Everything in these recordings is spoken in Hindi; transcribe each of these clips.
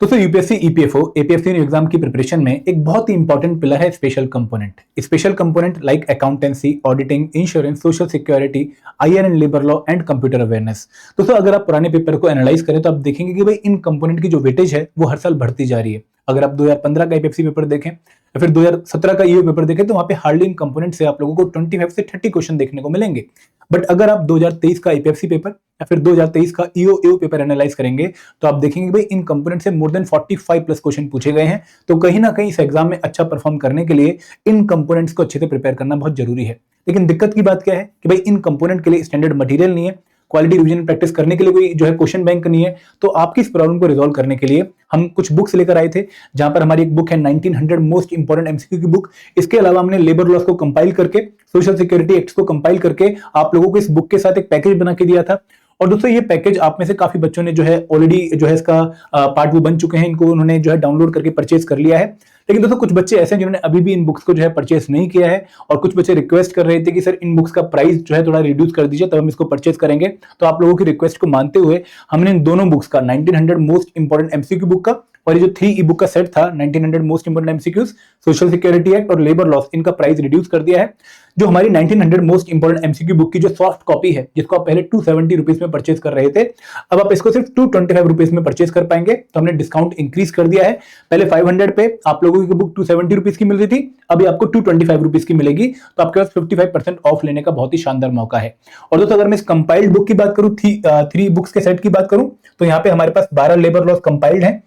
दोस्तों यूपीएससी, ईपीएफओ, एपीएफसी एग्जाम की प्रिपरेशन में एक बहुत ही इंपॉर्टेंट पिलर है special component. Special component like accountancy, auditing, insurance, social security, IR and labour law and computer awareness. दोस्तों अगर आप पुराने पेपर को एनालाइज करें तो आप देखेंगे कि भाई इन कंपोनेंट की जो वेटेज है वो हर साल बढ़ती जा रही है। अगर आप 2015 का ईपीएफसी पेपर देखें या फिर 2017 का ईओ पेपर देखें तो वहां पे हार्डली इन कंपोनेंट से आप लोगों को 25 से 30 क्वेश्चन देखने को मिलेंगे। बट अगर आप 2023 का ईपीएफसी पेपर या फिर 2023 का ईओ पेपर एनालाइज करेंगे तो आप देखेंगे भाई इन कंपोनेंट से मोर देन 45 प्लस क्वेश्चन पूछे गए हैं। तो कहीं ना कहीं इस एग्जाम में अच्छा परफॉर्म करने के लिए इन कंपोनेंट्स को अच्छे से प्रिपेयर करना बहुत जरूरी है। लेकिन दिक्कत की बात क्या है कि भाई इन कंपोनेंट के लिए स्टैंडर्ड मटेरियल नहीं है, क्वालिटी रिवीजन प्रैक्टिस करने के लिए कोई जो है क्वेश्चन बैंक नहीं है। तो आपकी इस प्रॉब्लम को रिजॉल्व करने के लिए हम कुछ बुक्स लेकर आए थे, जहां पर हमारी एक बुक है 1900 मोस्ट इंपोर्टेंट एमसीक्यू की बुक। इसके अलावा हमने लेबर लॉस को कंपाइल करके, सोशल सिक्योरिटी एक्ट को कंपाइल करके आप लोगों को इस बुक के साथ एक पैकेज बना के दिया था। और दोस्तों ये पैकेज आप में से काफी बच्चों ने जो है ऑलरेडी जो है इसका पार्ट वो बन चुके हैं, इनको उन्होंने जो है डाउनलोड करके परचेज कर लिया है। लेकिन दोस्तों कुछ बच्चे ऐसे हैं जिन्होंने अभी भी इन बुक्स को जो है परचेज नहीं किया है, और कुछ बच्चे रिक्वेस्ट कर रहे थे कि सर इन बुक्स का प्राइस जो है थोड़ा रिड्यूस कर दीजिए तब हम इसको परचेज करेंगे। तो आप लोगों की रिक्वेस्ट को मानते हुए हमने इन दोनों बुक्स का 1900 मोस्ट इंपोर्टेंट एमसीक्यू बुक का और ये जो 3 ई बुक का सेट था 1900 most important MCQs, social security act और लेबर लॉस, इनका प्राइस रिड्यूस कर दिया है। जो हमारी 1900 मोस्ट इंपोर्टेंट एमसीक्यू बुक की जो सॉफ्ट कॉपी है, जिसको आप पहले 270 रुपीज में परचेज कर रहे थे, अब आप इसको सिर्फ 225 रुपीज में परचेज कर पाएंगे। तो हमने डिस्काउंट इंक्रीज कर दिया है। पहले 500 पे आप लोगों की बुक 270 रुपीज की मिल रही थी, अभी आपको 225 रुपीज की मिलेगी। तो आपके पास 55% ऑफ लेने का बहुत ही शानदार मौका है। और दोस्तों अगर मैं इस कंपाइल्ड बुक की बात करूं, 3 बुक्स के सेट की बात करूं, तो यहाँ पे हमारे पास 12 लेबर लॉस कंपाइल्ड है,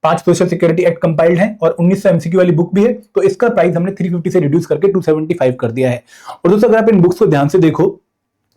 5 सोशल सिक्योरिटी एक्ट कंपाइल्ड है और 1900 एमसीक्यू वाली बुक भी है। तो इसका प्राइस हमने 350 से रिड्यूस करके 275 कर दिया है। और दोस्तों अगर आप इन बुक्स को ध्यान से देखो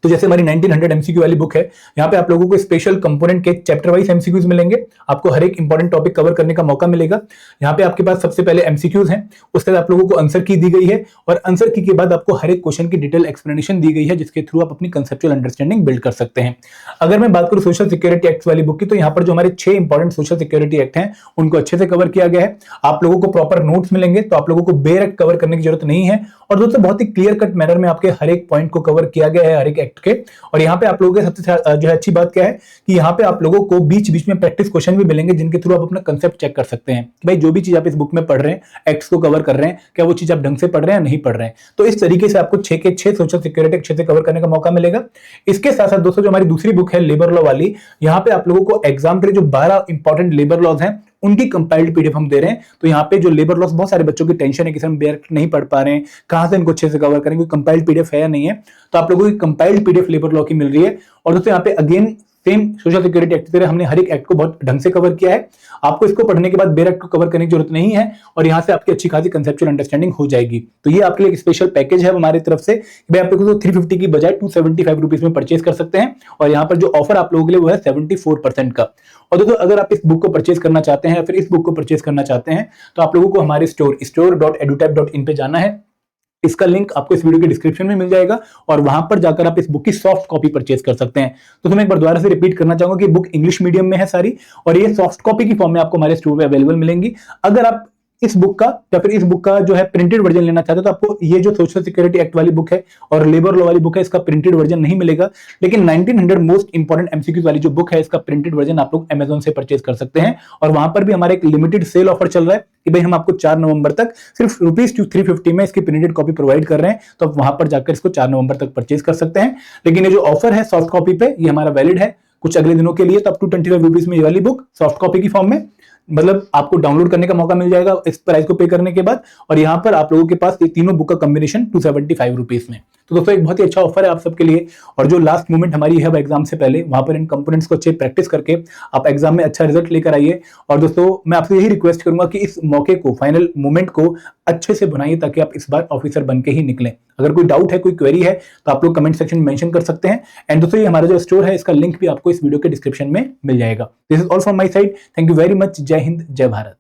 तो जैसे हमारी 1900 एमसीक्यू वाली बुक है, यहाँ पे आप लोगों को स्पेशल कंपोनेंट के चैप्टर वाइज एमसीक्यूज मिलेंगे। आपको हर एक इंपॉर्टेंट टॉपिक कवर करने का मौका मिलेगा। यहाँ पे आपके पास सबसे पहले एमसीक्यूज हैं, उसके बाद आप लोगों को आंसर की दी गई है, और आंसर की के बाद आपको हर एक क्वेश्चन की डिटेल एक्सप्लेनेशन दी गई है, जिसके थ्रू आप अपनी कंसेप्चुअल अंडरस्टैंडिंग बिल्ड कर सकते हैं। अगर मैं बात करूं सोशल सिक्योरिटी एक्ट वाली बुक की, तो यहाँ पर जो हमारे 6 इंपॉर्टेंट सोशल सिक्योरिटी एक्ट हैं उनको अच्छे से कवर किया गया है। आप लोगों को प्रॉपर नोट्स मिलेंगे, तो आप लोगों को बेर एक्ट कवर करने की जरूरत नहीं है। और दोस्तों बहुत ही क्लियर कट मैनर में आपके हर एक पॉइंट को कवर किया गया है, हर एक एक्ट के। और यहाँ पे आप लोगों के सबसे जो है अच्छी बात क्या है कि यहाँ पे आप लोगों को बीच बीच में प्रैक्टिस क्वेश्चन भी मिलेंगे, जिनके थ्रू आप अपना कंसेप्ट चेक कर सकते हैं कि भाई जो भी चीज आप इस बुक में पढ़ रहे हैं, एक्ट्स को कवर कर रहे हैं, क्या वो चीज आप ढंग से पढ़ रहे हैं या नहीं पढ़ रहे हैं। तो इस तरीके से आपको 6 के 6 सोशल सिक्योरिटी अच्छे से कवर करने का मौका मिलेगा। इसके साथ साथ दोस्तों जो हमारी दूसरी बुक है लेबर लॉ वाली, यहाँ पे आप लोगों को एग्जाम के लिए जो 12 इंपॉर्टेंट लेबर लॉज हैं उनकी कंपाइल्ड पीडीएफ हम दे रहे हैं। तो यहाँ पे जो लेबर लॉस, बहुत सारे बच्चों की टेंशन है कि हम बेयर नहीं पढ़ पा रहे हैं, कहां से इनको अच्छे से कवर करेंगे, कंपाइल्ड पीडीएफ है या नहीं है। तो आप लोगों की कंपाइल्ड पीडीएफ लेबर लॉ की मिल रही है। और दोस्तों यहाँ पे again same social security act की तरह हमने हर एक एक्ट को बहुत ढंग से कवर किया है। आपको इसको पढ़ने के बाद बेयर एक्ट को कवर करने की जरूरत नहीं है, और यहाँ से आपकी अच्छी खासी कंसेप्चुअल अंडरस्टैंडिंग हो जाएगी। तो ये आपके लिए एक स्पेशल पैकेज है हमारी तरफ से कि भाई आप लोगों को 350 की बजाय 275 रुपीज में परचेज कर सकते हैं। और यहाँ पर जो ऑफर आप लोगों के लिए वो है 74% का। और दोस्तों अगर आप इस बुक को परचेज करना चाहते हैं या फिर इस बुक को परचेज करना चाहते हैं, तो आप लोगों को हमारे store.edutype.in पे जाना है। इसका लिंक आपको इस वीडियो के डिस्क्रिप्शन में मिल जाएगा, और वहां पर जाकर आप इस बुक की सॉफ्ट कॉपी परचेज कर सकते हैं। तो मैं एक बार दोबारा से रिपीट करना चाहूंगा कि बुक इंग्लिश मीडियम में है सारी, और ये सॉफ्ट कॉपी की फॉर्म में आपको हमारे स्टोर पे अवेलेबल मिलेंगी। अगर आप इस बुक का या फिर इस बुक का जो है प्रिंटेड वर्जन लेना चाहते हो, तो आपको ये जो सोशल सिक्योरिटी एक्ट वाली बुक है और लेबर लॉ वाली बुक है, इसका प्रिंटेड वर्जन नहीं मिलेगा। लेकिन 1900 मोस्ट इंपोर्टेंट एमसीक्यूज वाली जो बुक है, इसका प्रिंटेड वर्जन आप लोग अमेजोन से परचेज कर सकते हैं। और वहां पर भी हमारा एक लिमिटेड सेल ऑफर चल रहा है कि भाई हम आपको 4 नवंबर तक सिर्फ ₹350 में इसकी प्रिंटेड कॉपी प्रोवाइड कर रहे हैं। तो आप वहां पर जाकर इसको 4 नवंबर तक परचेज कर सकते हैं। लेकिन ये जो ऑफर है सॉफ्ट कॉपी पे, ये हमारा वैलिड है कुछ अगले दिनों के लिए। तो आप 225 रुपीज में ये वाली बुक सॉफ्ट कॉपी की फॉर्म में, मतलब आपको डाउनलोड करने का मौका मिल जाएगा इस प्राइस को पे करने के बाद। और यहाँ पर आप लोगों के पास ये तीनों बुक का कॉम्बिनेशन 275 रुपीज में। तो दोस्तों एक बहुत ही अच्छा ऑफर है आप सबके लिए। और जो लास्ट मोमेंट हमारी है एग्जाम से पहले, वहां पर इन कंपोनेंट्स को अच्छे प्रैक्टिस करके आप एग्जाम में अच्छा रिजल्ट लेकर आइए। और दोस्तों मैं आपसे यही रिक्वेस्ट करूंगा कि इस मौके को, फाइनल मोमेंट को अच्छे से बनाइए, ताकि आप इस बार ऑफिसर बन के ही निकलें। अगर कोई डाउट है, कोई क्वेरी है, तो आप लोग कमेंट सेक्शन में मेंशन कर सकते हैं। एंड दोस्तों ये हमारा जो स्टोर है, इसका लिंक भी आपको इस वीडियो के डिस्क्रिप्शन में मिल जाएगा। This is all from my side. Thank you very much. जय हिंद, जय भारत।